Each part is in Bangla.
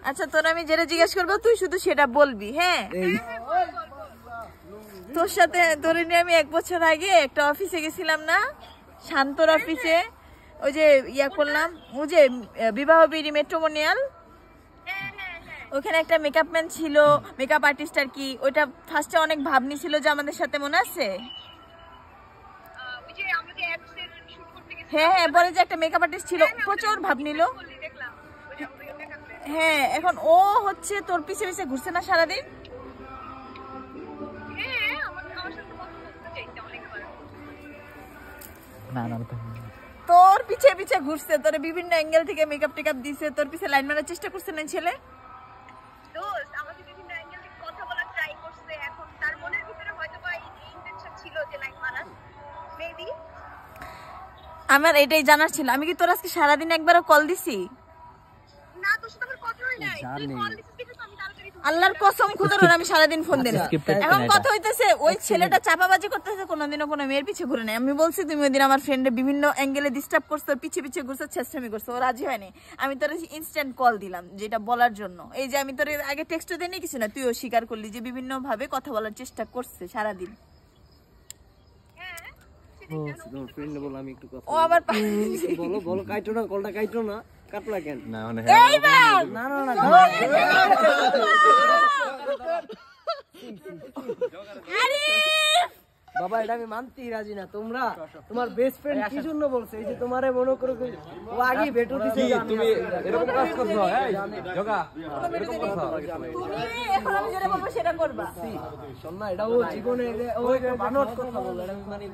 আচ্ছা তোর আমি যেটা জিজ্ঞেস করবো তুই শুধু সেটা বলবি, হ্যাঁ? তোর সাথে ধরে নিয়ে আমি 1 বছর আগে একটা অফিসে গেছিলাম না, শান্তর অফিসে, ওই যে ইয়া করলাম, ওই যে বিবাহ বিড়ি ম্যাট্রিমোনিয়াল, ওখানে একটা মেকআপ ম্যান ছিল, মেকআপ আর্টিস্ট আর কি। ওইটা ফার্স্টে অনেক ভাবনি ছিল যে আমাদের সাথে, মনে আছে? হ্যাঁ হ্যাঁ, পরে যে একটা মেকআপ আর্টিস্ট ছিল, প্রচুর ভাব নিল। হ্যাঁ, এখন ও হচ্ছে তোর পিছে পিছে ঘুরছে না সারাদিন? তোর পিছে পিছে ঘুরছে, তোর বিভিন্ন অ্যাঙ্গেল থেকে মেকআপ টেকআপ দিছে, তোর পিছে লাইন মারার চেষ্টা করছে না ছেলে? আমার এটাই জানার ছিল। আমি কি তোর আজকে সারাদিন একবারও কল দিছি? আল্লাহর কসম খুদার, আমি সারাদিন ফোন দিই না। এখন কথা হইতেছে ওই ছেলেটা চাপাবাজি করতেছে, কোনোদিনও কোনো মেয়ের পিছে ঘুরে নাই। আমি বলছি তুমি ওই দিন আমার ফ্রেন্ডে বিভিন্ন অ্যাঙ্গেলে ডিস্টার্ব করছো, পিছে পিছে ঘুরছো, ছেঁচড়ামি করছো, ও রাজি হয়নি। আমি তোর ইনস্ট্যান্ট কল দিলাম যেটা বলার জন্য। এই যে আমি তোর আগে টেক্সট দেই কিছু না, তুইও স্বীকার করলি যে বিভিন্ন ভাবে কথা বলার চেষ্টা করছে সারাদিন। ও আবার বলো বলো, কাইটো না, কলটা কাইটো না, কাটলা কেন? না না না না, বাবা এটা আমি মানতেই রাজি না। তোমরা তোমার বেস্ট ফ্রেন্ড কি জন্য বলছে? এই যে তোমারে মনে করো ও আগে ভেটো দিছে, তুমি এরকম কাজ করছো? এই জগা এরকম কথা তুমি এখন আমি যেটা বলবো সেটা করবা। শোন না, এটা ও জীবনে ও বানর কথা বলে, এটা আমি মানি।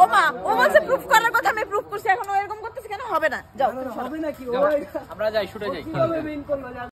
ও মা, ও বলছে প্রুফ করার কথা, আমি প্রুফ করছি। এখন ও এরকম করতেছে কেন? হবে না, যাও। হবে নাকি? ও আমরা যাই, শুটে যাই। কিভাবে মেইন করলো?